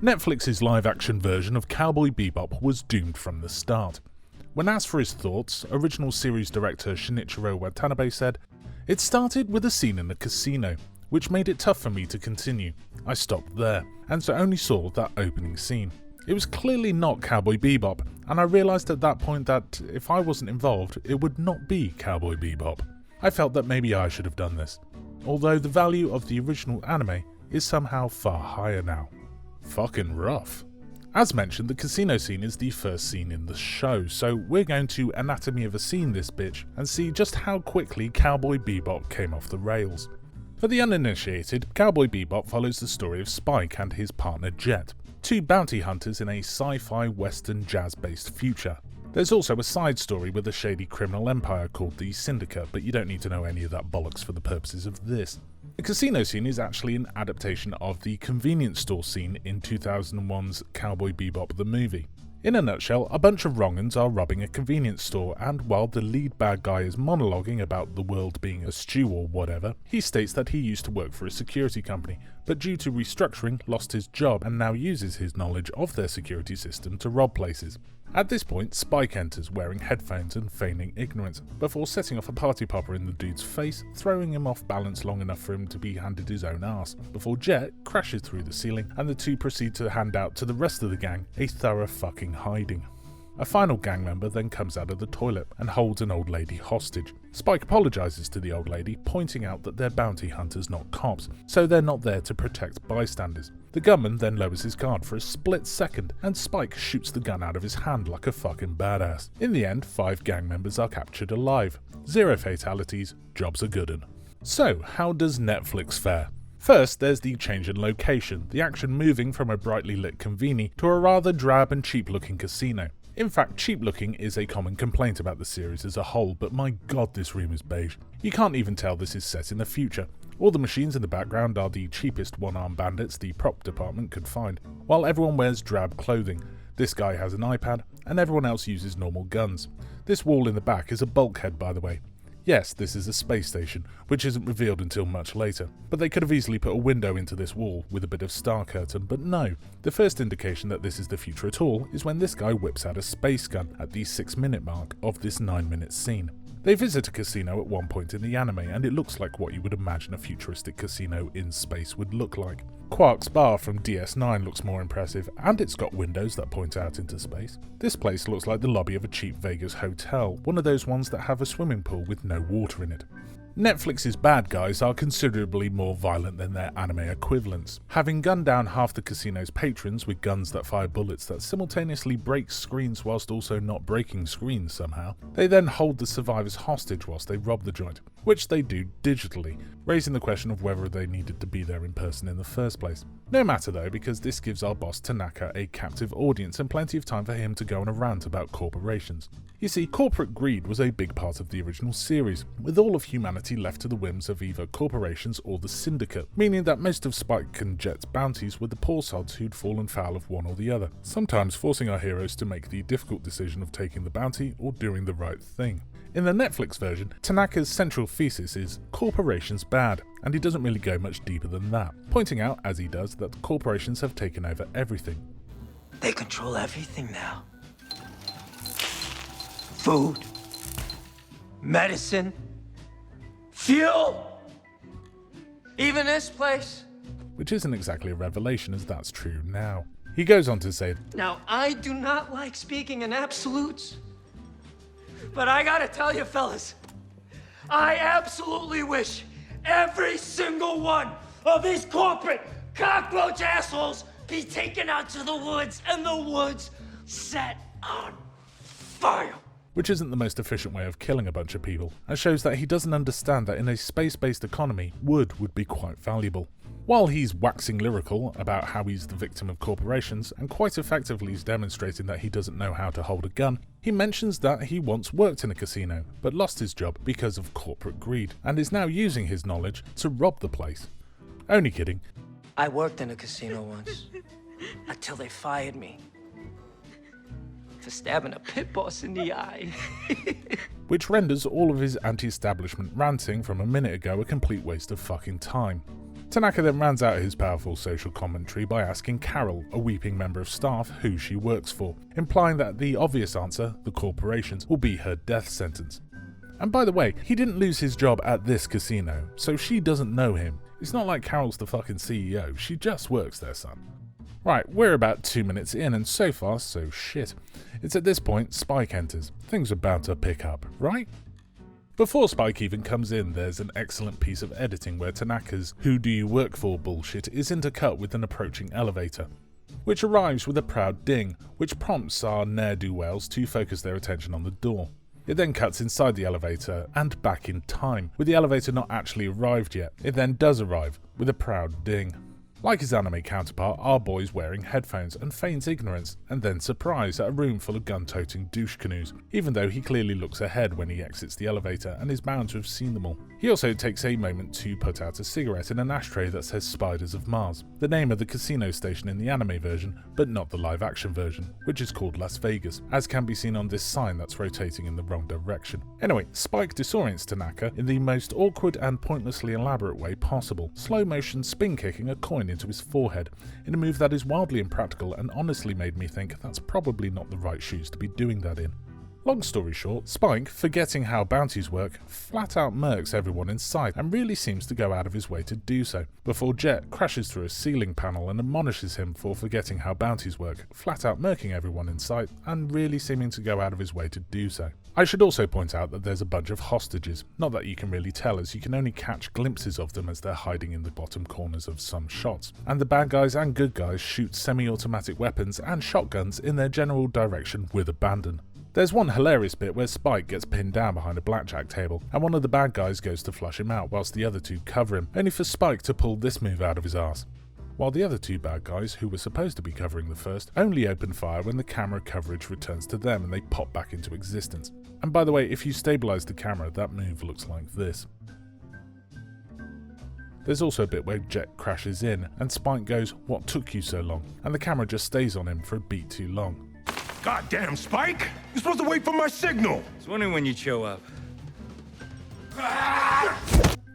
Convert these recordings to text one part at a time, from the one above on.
Netflix's live-action version of Cowboy Bebop was doomed from the start. When asked for his thoughts, original series director Shinichiro Watanabe said, "It started with a scene in a casino, which made it tough for me to continue. I stopped there, and so only saw that opening scene. It was clearly not Cowboy Bebop, and I realised at that point that if I wasn't involved, it would not be Cowboy Bebop. I felt that maybe I should have done this, although the value of the original anime is somehow far higher now." Fucking rough. As mentioned, the casino scene is the first scene in the show, so we're going to anatomy of a scene this bitch and see just how quickly Cowboy Bebop came off the rails. For the uninitiated, Cowboy Bebop follows the story of Spike and his partner Jet, two bounty hunters in a sci-fi western jazz-based future. There's also a side story with a shady criminal empire called the Syndicate, but you don't need to know any of that bollocks for the purposes of this. The casino scene is actually an adaptation of the convenience store scene in 2001's Cowboy Bebop the movie. In a nutshell, a bunch of wrong'uns are robbing a convenience store, and while the lead bad guy is monologuing about the world being a stew or whatever, he states that he used to work for a security company, but due to restructuring lost his job and now uses his knowledge of their security system to rob places. At this point, Spike enters wearing headphones and feigning ignorance, before setting off a party popper in the dude's face, throwing him off balance long enough for him to be handed his own arse, before Jet crashes through the ceiling and the two proceed to hand out to the rest of the gang a thorough fucking hiding. A final gang member then comes out of the toilet and holds an old lady hostage. Spike apologises to the old lady, pointing out that they're bounty hunters, not cops, so they're not there to protect bystanders. The gunman then lowers his guard for a split second, and Spike shoots the gun out of his hand like a fucking badass. In the end, 5 gang members are captured alive. 0 fatalities, job's a good 'un. So, how does Netflix fare? First, there's the change in location, the action moving from a brightly lit conveni to a rather drab and cheap looking casino. In fact, cheap looking is a common complaint about the series as a whole, but my god this room is beige. You can't even tell this is set in the future. All the machines in the background are the cheapest one-armed bandits the prop department could find, while everyone wears drab clothing. This guy has an iPad, and everyone else uses normal guns. This wall in the back is a bulkhead, by the way. Yes, this is a space station, which isn't revealed until much later, but they could have easily put a window into this wall with a bit of star curtain, but no. The first indication that this is the future at all is when this guy whips out a space gun at the 6-minute mark of this 9-minute scene. They visit a casino at one point in the anime, and it looks like what you would imagine a futuristic casino in space would look like. Quark's bar from DS9 looks more impressive, and it's got windows that point out into space. This place looks like the lobby of a cheap Vegas hotel, one of those ones that have a swimming pool with no water in it. Netflix's bad guys are considerably more violent than their anime equivalents, having gunned down half the casino's patrons with guns that fire bullets that simultaneously break screens whilst also not breaking screens somehow. They then hold the survivors hostage whilst they rob the joint, which they do digitally, raising the question of whether they needed to be there in person in the first place. No matter though, because this gives our boss Tanaka a captive audience and plenty of time for him to go on a rant about corporations. You see, corporate greed was a big part of the original series, with all of humanity left to the whims of either corporations or the Syndicate, meaning that most of Spike and Jet's bounties were the poor sods who'd fallen foul of one or the other, sometimes forcing our heroes to make the difficult decision of taking the bounty or doing the right thing. In the Netflix version, Tanaka's central thesis is corporations bad, and he doesn't really go much deeper than that, pointing out, as he does, that corporations have taken over everything. They control everything now. Food, medicine, fuel, even this place. Which isn't exactly a revelation, as that's true now. He goes on to say, Now, I do not like speaking in absolutes, but I gotta tell you, fellas, I absolutely wish every single one of these corporate cockroach assholes be taken out to the woods and the woods set on fire. Which isn't the most efficient way of killing a bunch of people, and shows that he doesn't understand that in a space-based economy, wood be quite valuable. While he's waxing lyrical about how he's the victim of corporations, and quite effectively is demonstrating that he doesn't know how to hold a gun, he mentions that he once worked in a casino, but lost his job because of corporate greed, and is now using his knowledge to rob the place. Only kidding. I worked in a casino once, until they fired me for stabbing a pit boss in the eye. Which renders all of his anti-establishment ranting from a minute ago a complete waste of fucking time. Tanaka then rounds out his powerful social commentary by asking Carol, a weeping member of staff, who she works for, implying that the obvious answer, the corporations, will be her death sentence. And by the way, he didn't lose his job at this casino, so she doesn't know him. It's not like Carol's the fucking CEO, she just works there, son. Right, we're about 2 minutes in, and so far, so shit. It's at this point Spike enters. Things are bound to pick up, right? Before Spike even comes in, there's an excellent piece of editing where Tanaka's "who do you work for" bullshit is intercut with an approaching elevator, which arrives with a proud ding, which prompts our ne'er-do-wells to focus their attention on the door. It then cuts inside the elevator and back in time, with the elevator not actually arrived yet. It then does arrive, with a proud ding. Like his anime counterpart, our boy's wearing headphones and feigns ignorance, and then surprise at a room full of gun-toting douche canoes, even though he clearly looks ahead when he exits the elevator and is bound to have seen them all. He also takes a moment to put out a cigarette in an ashtray that says Spiders of Mars, the name of the casino station in the anime version, but not the live-action version, which is called Las Vegas, as can be seen on this sign that's rotating in the wrong direction. Anyway, Spike disorients Tanaka in the most awkward and pointlessly elaborate way possible, slow-motion spin-kicking a coin into his forehead, in a move that is wildly impractical and honestly made me think that's probably not the right shoes to be doing that in. Long story short, Spike, forgetting how bounties work, flat out murks everyone in sight and really seems to go out of his way to do so, before Jet crashes through a ceiling panel and admonishes him for forgetting how bounties work, flat out murking everyone in sight and really seeming to go out of his way to do so. I should also point out that there's a bunch of hostages, not that you can really tell as you can only catch glimpses of them as they're hiding in the bottom corners of some shots, and the bad guys and good guys shoot semi-automatic weapons and shotguns in their general direction with abandon. There's one hilarious bit where Spike gets pinned down behind a blackjack table, and one of the bad guys goes to flush him out whilst the other two cover him, only for Spike to pull this move out of his arse. While the other two bad guys, who were supposed to be covering the first, only open fire when the camera coverage returns to them and they pop back into existence. And by the way, if you stabilise the camera, that move looks like this. There's also a bit where Jet crashes in, and Spike goes, "What took you so long?" and the camera just stays on him for a beat too long. Goddamn, Spike! You're supposed to wait for my signal! I was wondering when you'd show up.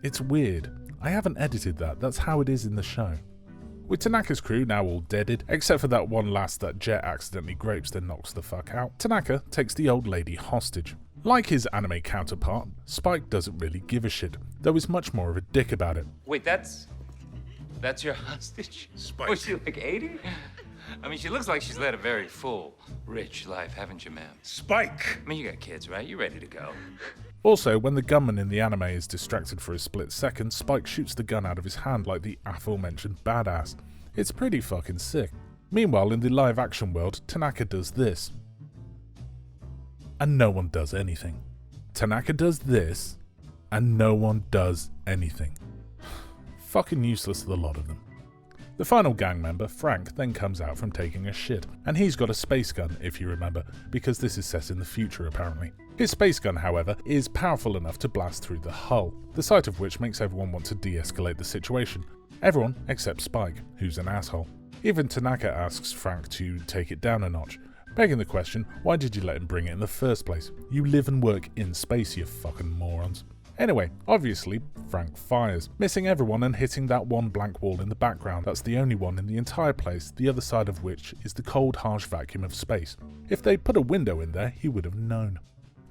It's weird. I haven't edited that, that's how it is in the show. With Tanaka's crew now all deaded, except for that one lass that Jet accidentally grapes then knocks the fuck out, Tanaka takes the old lady hostage. Like his anime counterpart, Spike doesn't really give a shit, though he's much more of a dick about it. Wait, that's your hostage? Spike. Was she like 80? I mean, she looks like she's led a very full, rich life, haven't you, ma'am? Spike! I mean, you got kids, right? You're ready to go. Also, when the gunman in the anime is distracted for a split second, Spike shoots the gun out of his hand like the aforementioned badass. It's pretty fucking sick. Meanwhile, in the live action world, Tanaka does this. And no one does anything. Tanaka does this, and no one does anything. Fucking useless, the lot of them. The final gang member, Frank, then comes out from taking a shit, and he's got a space gun, if you remember, because this is set in the future apparently. His space gun, however, is powerful enough to blast through the hull, the sight of which makes everyone want to de-escalate the situation. Everyone except Spike, who's an asshole. Even Tanaka asks Frank to take it down a notch, begging the question, why did you let him bring it in the first place? You live and work in space, you fucking morons. Anyway, obviously, Frank fires, missing everyone and hitting that one blank wall in the background that's the only one in the entire place, the other side of which is the cold, harsh vacuum of space. If they'd put a window in there, he would have known.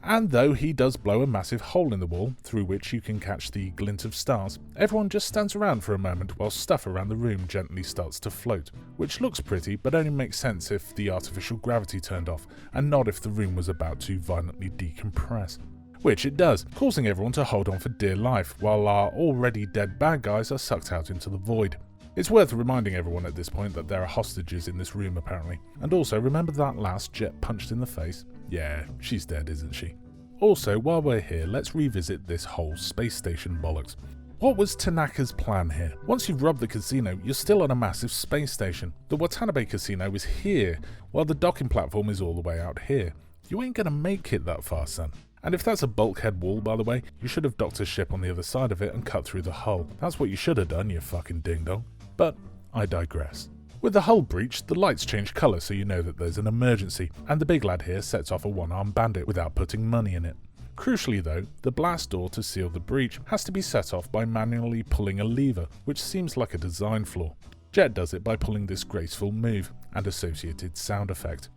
And though he does blow a massive hole in the wall, through which you can catch the glint of stars, everyone just stands around for a moment while stuff around the room gently starts to float, which looks pretty but only makes sense if the artificial gravity turned off, and not if the room was about to violently decompress. Which it does, causing everyone to hold on for dear life, while our already dead bad guys are sucked out into the void. It's worth reminding everyone at this point that there are hostages in this room apparently, and also remember that last Jet punched in the face? Yeah, she's dead, isn't she? Also, while we're here, let's revisit this whole space station bollocks. What was Tanaka's plan here? Once you've robbed the casino, you're still on a massive space station. The Watanabe casino is here, while the docking platform is all the way out here. You ain't gonna make it that far, son. And if that's a bulkhead wall, by the way, you should have docked a ship on the other side of it and cut through the hull. That's what you should have done, you fucking ding-dong. But I digress. With the hull breached, the lights change colour so you know that there's an emergency, and the big lad here sets off a one-armed bandit without putting money in it. Crucially though, the blast door to seal the breach has to be set off by manually pulling a lever, which seems like a design flaw. Jet does it by pulling this graceful move and associated sound effect,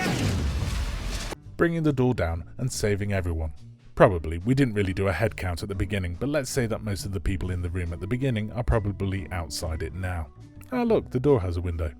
bringing the door down and saving everyone. Probably, we didn't really do a head count at the beginning, but let's say that most of the people in the room at the beginning are probably outside it now. Ah look, the door has a window.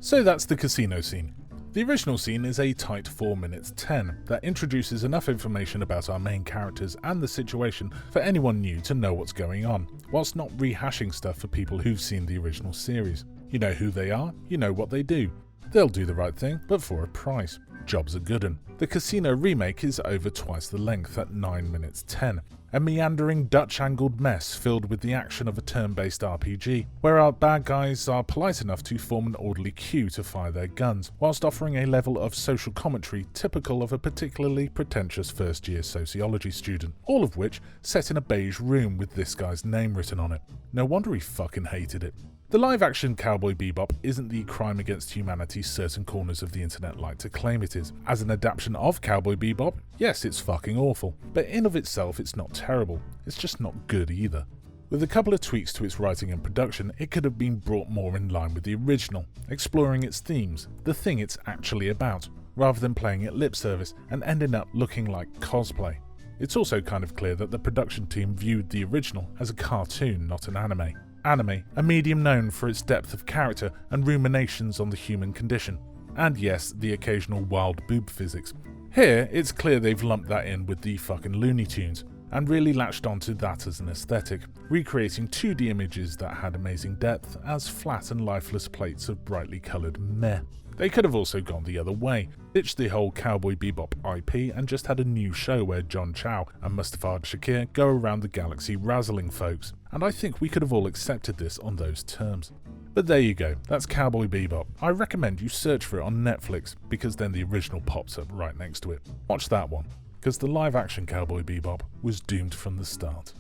So that's the casino scene. The original scene is a tight 4 minutes 10 that introduces enough information about our main characters and the situation for anyone new to know what's going on, whilst not rehashing stuff for people who've seen the original series. You know who they are, you know what they do. They'll do the right thing, but for a price. Job's a good un. The casino remake is over twice the length at 9 minutes 10. A meandering Dutch-angled mess filled with the action of a turn-based RPG, where our bad guys are polite enough to form an orderly queue to fire their guns, whilst offering a level of social commentary typical of a particularly pretentious first-year sociology student, all of which set in a beige room with this guy's name written on it. No wonder he fucking hated it. The live-action Cowboy Bebop isn't the crime against humanity certain corners of the internet like to claim it is. As an adaptation of Cowboy Bebop, yes, it's fucking awful, but in of itself it's not terrible, it's just not good either. With a couple of tweaks to its writing and production, it could have been brought more in line with the original, exploring its themes, the thing it's actually about, rather than playing it lip service and ending up looking like cosplay. It's also kind of clear that the production team viewed the original as a cartoon, not an anime. Anime, a medium known for its depth of character and ruminations on the human condition, and yes, the occasional wild boob physics. Here, it's clear they've lumped that in with the fucking Looney Tunes, and really latched onto that as an aesthetic, recreating 2D images that had amazing depth as flat and lifeless plates of brightly coloured meh. They could have also gone the other way, ditched the whole Cowboy Bebop IP and just had a new show where John Chow and Mustafa Shakir go around the galaxy razzling folks, and I think we could have all accepted this on those terms. But there you go, that's Cowboy Bebop. I recommend you search for it on Netflix, because then the original pops up right next to it. Watch that one, because the live action Cowboy Bebop was doomed from the start.